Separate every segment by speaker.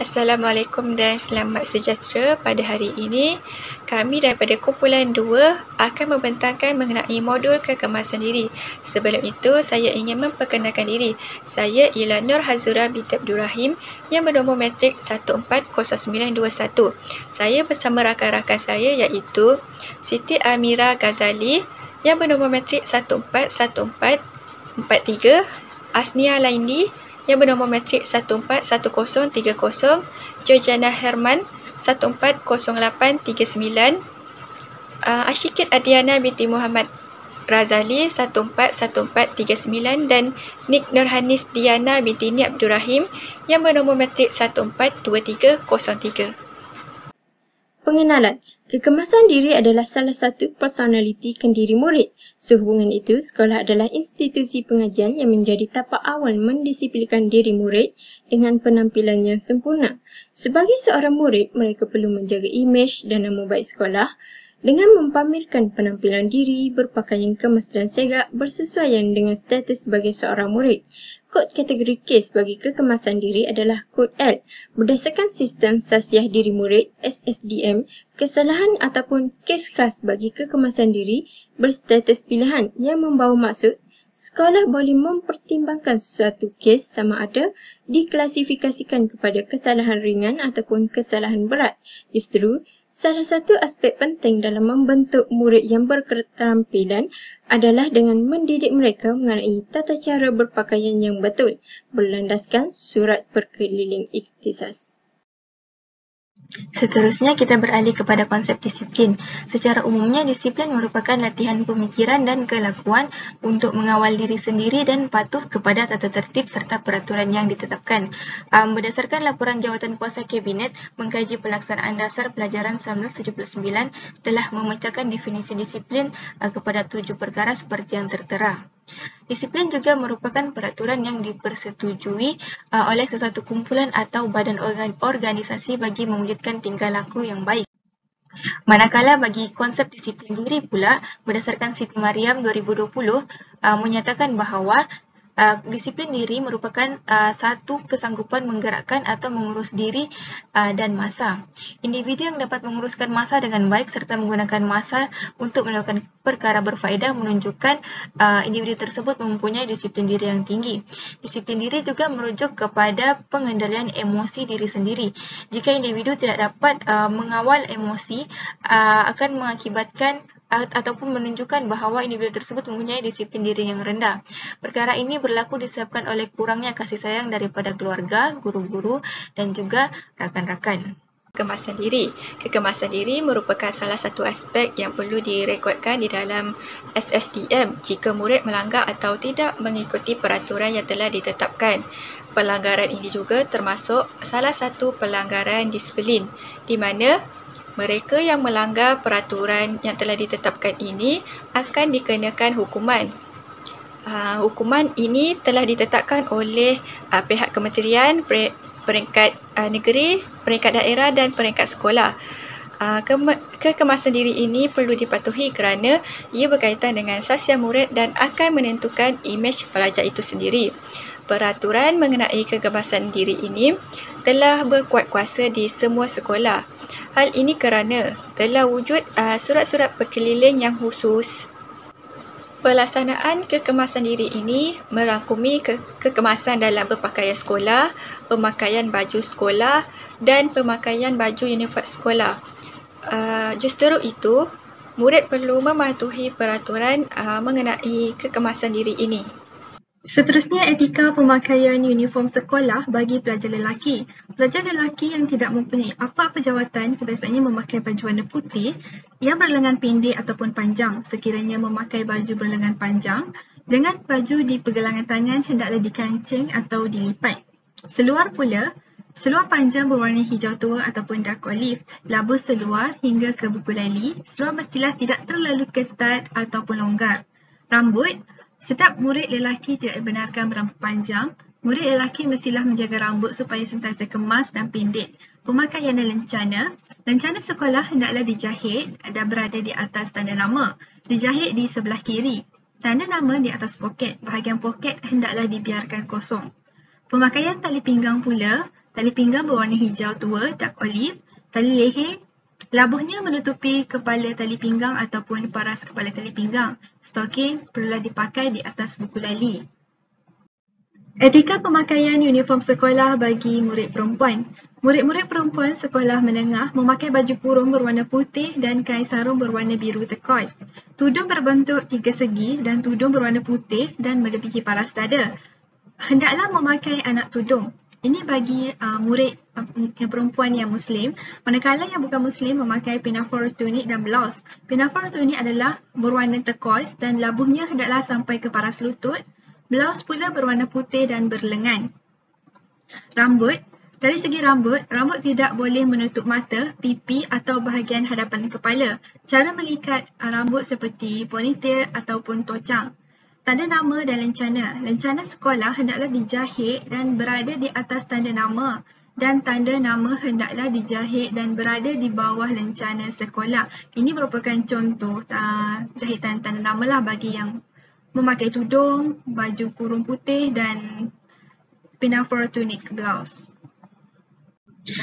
Speaker 1: Assalamualaikum dan selamat sejahtera. Pada hari ini, kami daripada kumpulan 2 akan membentangkan mengenai modul kekemasan diri. Sebelum itu, saya ingin memperkenalkan diri. Saya ialah Nur Hazura binti Abdul Rahim yang bernombor matrik 140921. Saya bersama rakan-rakan saya iaitu Siti Amira Ghazali yang bernombor matrik 141443, Asnia Laindi yang bernombor matrik 141030, Georgiana Herman 140839, Asyikit Adiana binti Muhammad Razali 141439 dan Nik Nurhanis Diana binti Ni Abdul Rahim yang bernombor matrik 142303.
Speaker 2: Pengenalan. Kekemasan diri adalah salah satu personaliti kendiri murid. Sehubungan itu, sekolah adalah institusi pengajian yang menjadi tapak awal mendisiplinkan diri murid dengan penampilan yang sempurna. Sebagai seorang murid, mereka perlu menjaga imej dan nama baik sekolah dengan mempamerkan penampilan diri, berpakaian kemas dan segak bersesuaian dengan status sebagai seorang murid. Kod kategori kes bagi kekemasan diri adalah kod L. Berdasarkan sistem sasiah diri murid SSDM, kesalahan ataupun kes khas bagi kekemasan diri berstatus pilihan yang membawa maksud sekolah boleh mempertimbangkan sesuatu kes sama ada diklasifikasikan kepada kesalahan ringan ataupun kesalahan berat. Justru, salah satu aspek penting dalam membentuk murid yang berketerampilan adalah dengan mendidik mereka mengenai tata cara berpakaian yang betul, berlandaskan surat perkeliling ikhtisas.
Speaker 3: Seterusnya, kita beralih kepada konsep disiplin. Secara umumnya, disiplin merupakan latihan pemikiran dan kelakuan untuk mengawal diri sendiri dan patuh kepada tata tertib serta peraturan yang ditetapkan. Berdasarkan laporan Jawatan Kuasa Kabinet, mengkaji pelaksanaan dasar pelajaran 1979 telah memecahkan definisi disiplin kepada 7 perkara seperti yang tertera. Disiplin juga merupakan peraturan yang dipersetujui oleh sesuatu kumpulan atau badan organisasi bagi mewujudkan tingkah laku yang baik. Manakala bagi konsep disiplin diri pula, berdasarkan Siti Mariam 2020 menyatakan bahawa disiplin diri merupakan satu kesanggupan menggerakkan atau mengurus diri dan masa. Individu yang dapat menguruskan masa dengan baik serta menggunakan masa untuk melakukan perkara berfaedah menunjukkan individu tersebut mempunyai disiplin diri yang tinggi. Disiplin diri juga merujuk kepada pengendalian emosi diri sendiri. Jika individu tidak dapat mengawal emosi, akan mengakibatkan ataupun menunjukkan bahawa individu tersebut mempunyai disiplin diri yang rendah. Perkara ini berlaku disebabkan oleh kurangnya kasih sayang daripada keluarga, guru-guru dan juga rakan-rakan.
Speaker 1: Kekemasan diri. Kekemasan diri merupakan salah satu aspek yang perlu direkodkan di dalam SSDM jika murid melanggar atau tidak mengikuti peraturan yang telah ditetapkan. Pelanggaran ini juga termasuk salah satu pelanggaran disiplin di mana mereka yang melanggar peraturan yang telah ditetapkan ini akan dikenakan hukuman. Hukuman ini telah ditetapkan oleh pihak kementerian, peringkat negeri, peringkat daerah dan peringkat sekolah. Kekemasan diri ini perlu dipatuhi kerana ia berkaitan dengan sasiah murid dan akan menentukan imej pelajar itu sendiri. Peraturan mengenai kekemasan diri ini telah berkuat kuasa di semua sekolah. Hal ini kerana telah wujud surat-surat perkeliling yang khusus. Pelaksanaan kekemasan diri ini merangkumi kekemasan dalam berpakaian sekolah, pemakaian baju sekolah dan pemakaian baju uniform sekolah. Justru itu, murid perlu mematuhi peraturan mengenai kekemasan diri ini.
Speaker 4: Seterusnya, etika pemakaian uniform sekolah bagi pelajar lelaki. Pelajar lelaki yang tidak mempunyai apa-apa jawatan kebiasaannya memakai baju warna putih yang berlengan pendek ataupun panjang. Sekiranya memakai baju berlengan panjang, dengan baju di pergelangan tangan hendaklah dikancing atau dilipat. Seluar panjang berwarna hijau tua ataupun dark olive, labu seluar hingga ke buku lali. Seluar mestilah tidak terlalu ketat ataupun longgar. Rambut, setiap murid lelaki tidak dibenarkan berambut panjang. Murid lelaki mestilah menjaga rambut supaya sentiasa kemas dan pendek. Pemakaian lencana. Lencana sekolah hendaklah dijahit dan berada di atas tanda nama. Dijahit di sebelah kiri. Tanda nama di atas poket. Bahagian poket hendaklah dibiarkan kosong. Pemakaian tali pinggang pula. Tali pinggang berwarna hijau tua, dark olive. Tali leher, labuhnya menutupi kepala tali pinggang ataupun paras kepala tali pinggang. Stokin perlulah dipakai di atas buku lali. Etika pemakaian uniform sekolah bagi murid perempuan. Murid-murid perempuan sekolah menengah memakai baju kurung berwarna putih dan kain sarung berwarna biru turquoise. Tudung berbentuk tiga segi dan tudung berwarna putih dan melebihi paras dada. Hendaklah memakai anak tudung. Ini bagi murid yang perempuan yang Muslim, manakala yang bukan Muslim memakai pinafore tunik dan blouse. Pinafore tunik adalah berwarna turquoise dan labuhnya hendaklah sampai ke paras lutut. Blouse pula berwarna putih dan berlengan. Rambut. Dari segi rambut tidak boleh menutup mata, pipi atau bahagian hadapan kepala. Cara mengikat rambut seperti ponytail ataupun tocang. Tanda nama dan lencana. Lencana sekolah hendaklah dijahit dan berada di atas tanda nama. Dan tanda nama hendaklah dijahit dan berada di bawah lencana sekolah. Ini merupakan contoh jahitan tanda nama lah bagi yang memakai tudung, baju kurung putih dan pinafore tunic blouse.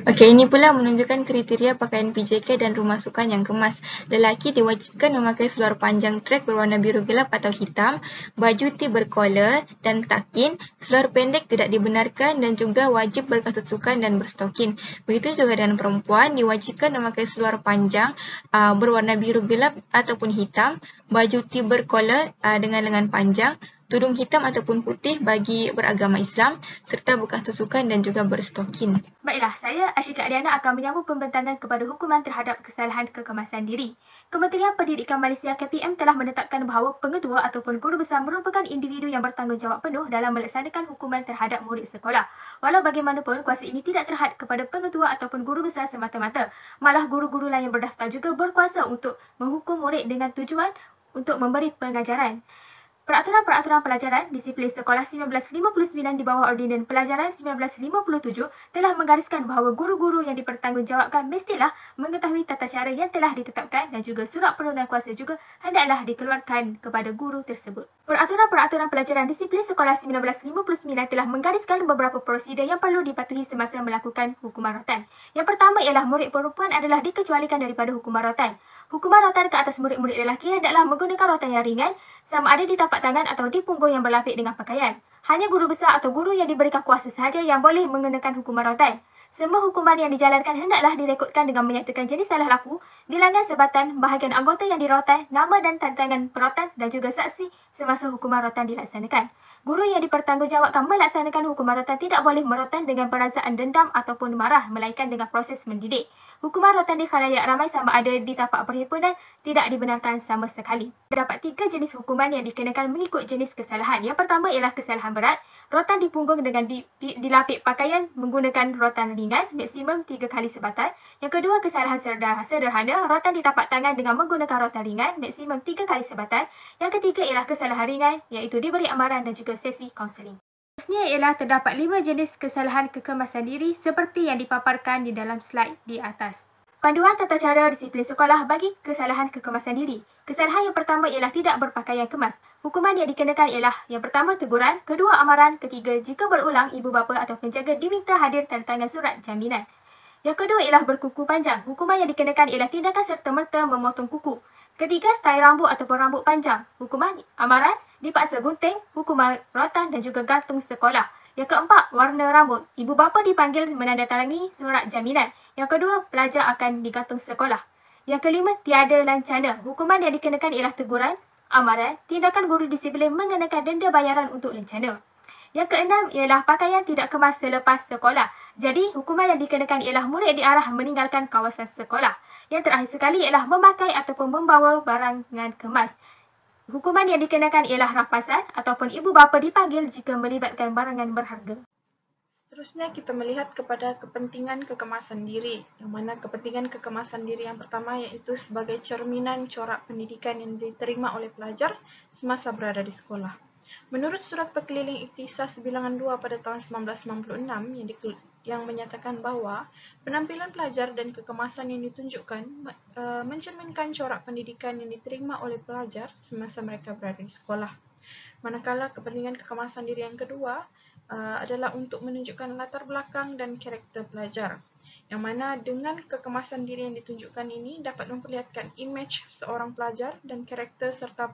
Speaker 3: Okey, ini pula menunjukkan kriteria pakaian PJK dan rumah sukan yang kemas. Lelaki diwajibkan memakai seluar panjang trek berwarna biru gelap atau hitam, baju tee berkollar dan tuck-in, seluar pendek tidak dibenarkan dan juga wajib berkatut sukan dan berstokin. Begitu juga dengan perempuan, diwajibkan memakai seluar panjang berwarna biru gelap ataupun hitam, baju tee berkollar dengan lengan panjang, tudung hitam ataupun putih bagi beragama Islam, serta berkatut sukan dan juga berstokin.
Speaker 1: Baiklah, saya Ashika Adiana akan menyambung pembentangan kepada hukuman terhadap kesalahan kekemasan diri. Kementerian Pendidikan Malaysia KPM telah menetapkan bahawa pengetua ataupun guru besar merupakan individu yang bertanggungjawab penuh dalam melaksanakan hukuman terhadap murid sekolah. Walau bagaimanapun, kuasa ini tidak terhad kepada pengetua ataupun guru besar semata-mata. Malah guru-guru lain yang berdaftar juga berkuasa untuk menghukum murid dengan tujuan untuk memberi pengajaran. Peraturan-peraturan pelajaran Disiplin Sekolah 1959 di bawah Ordinan Pelajaran 1957 telah menggariskan bahawa guru-guru yang dipertanggungjawabkan mestilah mengetahui tata cara yang telah ditetapkan dan juga surat penurunan kuasa juga hendaklah dikeluarkan kepada guru tersebut. Peraturan-peraturan pelajaran Disiplin Sekolah 1959 telah menggariskan beberapa prosedur yang perlu dipatuhi semasa melakukan hukuman rotan. Yang pertama ialah murid perempuan adalah dikecualikan daripada hukuman rotan. Hukuman rotan ke atas murid-murid lelaki hendaklah menggunakan rotan yang ringan sama ada di tapak tangan atau di punggung yang berlapik dengan pakaian. Hanya guru besar atau guru yang diberikan kuasa sahaja yang boleh mengenakan hukuman rotan. Semua hukuman yang dijalankan hendaklah direkodkan dengan menyatakan jenis salah laku, bilangan sebatan, bahagian anggota yang dirotan, nama dan tantangan perotan dan juga saksi semasa hukuman rotan dilaksanakan. Guru yang dipertanggungjawabkan melaksanakan hukuman rotan tidak boleh merotan dengan perasaan dendam ataupun marah melainkan dengan proses mendidik. Hukuman rotan di khalayak ramai sama ada di tapak perhimpunan tidak dibenarkan sama sekali. Terdapat 3 jenis hukuman yang dikenakan mengikut jenis kesalahan. Yang pertama ialah kesalahan berat, rotan di punggung dengan dilapik pakaian menggunakan rotan ringan, maksimum 3 kali sebatan. Yang kedua, kesalahan sederhana, rotan di tapak tangan dengan menggunakan rotan ringan, maksimum 3 kali sebatan. Yang ketiga ialah kesalahan ringan, iaitu diberi amaran dan juga sesi kaunseling. Seterusnya ialah terdapat 5 jenis kesalahan kekemasan diri seperti yang dipaparkan di dalam slide di atas. Panduan tata cara disiplin sekolah bagi kesalahan kekemasan diri. Kesalahan yang pertama ialah tidak berpakaian kemas. Hukuman yang dikenakan ialah yang pertama teguran, kedua amaran, ketiga jika berulang ibu bapa atau penjaga diminta hadir tanda tangan surat jaminan. Yang kedua ialah berkuku panjang. Hukuman yang dikenakan ialah tindakan serta-merta memotong kuku. Ketiga, style rambut ataupun rambut panjang. Hukuman amaran, dipaksa gunting, hukuman rotan dan juga gantung sekolah. Yang keempat, warna rambut. Ibu bapa dipanggil menandatangani surat jaminan. Yang kedua, pelajar akan digantung sekolah. Yang kelima, tiada lancana. Hukuman yang dikenakan ialah teguran, amaran, tindakan guru disiplin mengenakan denda bayaran untuk lancana. Yang keenam ialah pakaian tidak kemas selepas sekolah. Jadi, hukuman yang dikenakan ialah murid diarah meninggalkan kawasan sekolah. Yang terakhir sekali ialah memakai ataupun membawa barangan kemas. Hukuman yang dikenakan ialah rampasan ataupun ibu bapa dipanggil jika melibatkan barangan berharga.
Speaker 5: Seterusnya kita melihat kepada kepentingan kekemasan diri, yang mana kepentingan kekemasan diri yang pertama iaitu sebagai cerminan corak pendidikan yang diterima oleh pelajar semasa berada di sekolah. Menurut Surat Pekeliling Ikhtisas Bilangan 2 pada tahun 1996 yang menyatakan bahawa penampilan pelajar dan kekemasan yang ditunjukkan mencerminkan corak pendidikan yang diterima oleh pelajar semasa mereka berada di sekolah. Manakala kepentingan kekemasan diri yang kedua adalah untuk menunjukkan latar belakang dan karakter pelajar. Yang mana dengan kekemasan diri yang ditunjukkan ini dapat memperlihatkan imej seorang pelajar dan karakter serta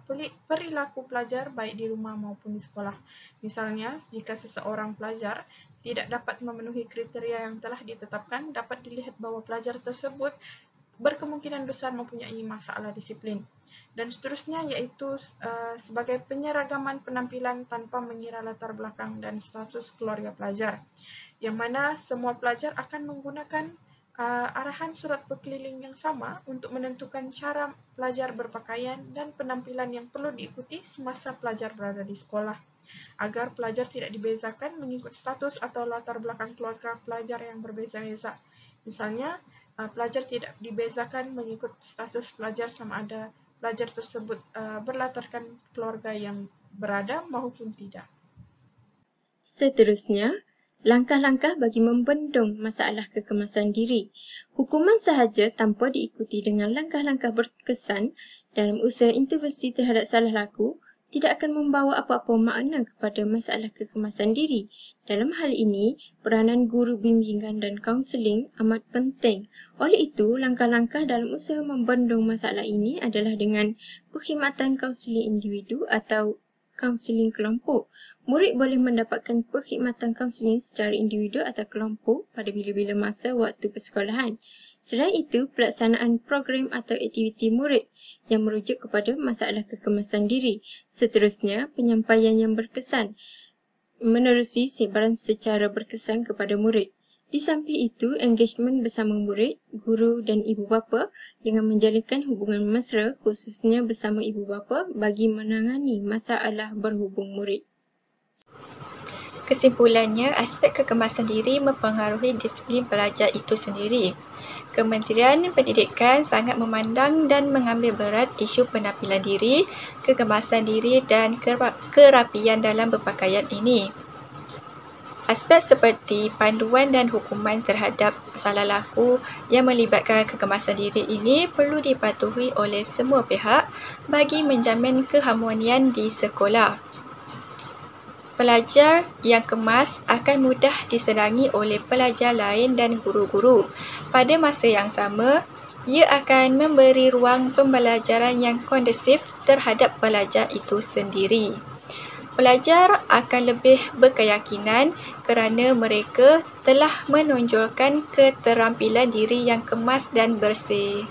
Speaker 5: perilaku pelajar baik di rumah maupun di sekolah. Misalnya, jika seseorang pelajar tidak dapat memenuhi kriteria yang telah ditetapkan, dapat dilihat bahawa pelajar tersebut berkemungkinan besar mempunyai masalah disiplin. Dan seterusnya iaitu sebagai penyeragaman penampilan tanpa mengira latar belakang dan status keluarga pelajar. Yang mana semua pelajar akan menggunakan arahan surat berkeliling yang sama untuk menentukan cara pelajar berpakaian dan penampilan yang perlu diikuti semasa pelajar berada di sekolah. Agar pelajar tidak dibezakan mengikut status atau latar belakang keluarga pelajar yang berbeza-beza. Misalnya, pelajar tidak dibezakan mengikut status pelajar sama ada pelajar tersebut berlatarkan keluarga yang berada maupun tidak.
Speaker 2: Seterusnya, langkah-langkah bagi membendung masalah kekemasan diri. Hukuman sahaja tanpa diikuti dengan langkah-langkah berkesan dalam usaha intervensi terhadap salah laku tidak akan membawa apa-apa makna kepada masalah kekemasan diri. Dalam hal ini, peranan guru bimbingan dan kaunseling amat penting. Oleh itu, langkah-langkah dalam usaha membendung masalah ini adalah dengan perkhidmatan kaunseling individu atau kaunseling kelompok. Murid boleh mendapatkan perkhidmatan kaunseling secara individu atau kelompok pada bila-bila masa waktu persekolahan. Selain itu, pelaksanaan program atau aktiviti murid yang merujuk kepada masalah kekemasan diri. Seterusnya, penyampaian yang berkesan menerusi sebaran secara berkesan kepada murid. Di samping itu, engagement bersama murid, guru dan ibu bapa dengan menjalinkan hubungan mesra khususnya bersama ibu bapa bagi menangani masalah berhubung murid.
Speaker 1: Kesimpulannya, aspek kekemasan diri mempengaruhi disiplin pelajar itu sendiri. Kementerian Pendidikan sangat memandang dan mengambil berat isu penampilan diri, kekemasan diri dan kerapian dalam berpakaian ini. Aspek seperti panduan dan hukuman terhadap salah laku yang melibatkan kekemasan diri ini perlu dipatuhi oleh semua pihak bagi menjamin keharmonian di sekolah. Pelajar yang kemas akan mudah disenangi oleh pelajar lain dan guru-guru. Pada masa yang sama, ia akan memberi ruang pembelajaran yang kondusif terhadap pelajar itu sendiri. Pelajar akan lebih berkeyakinan kerana mereka telah menonjolkan keterampilan diri yang kemas dan bersih.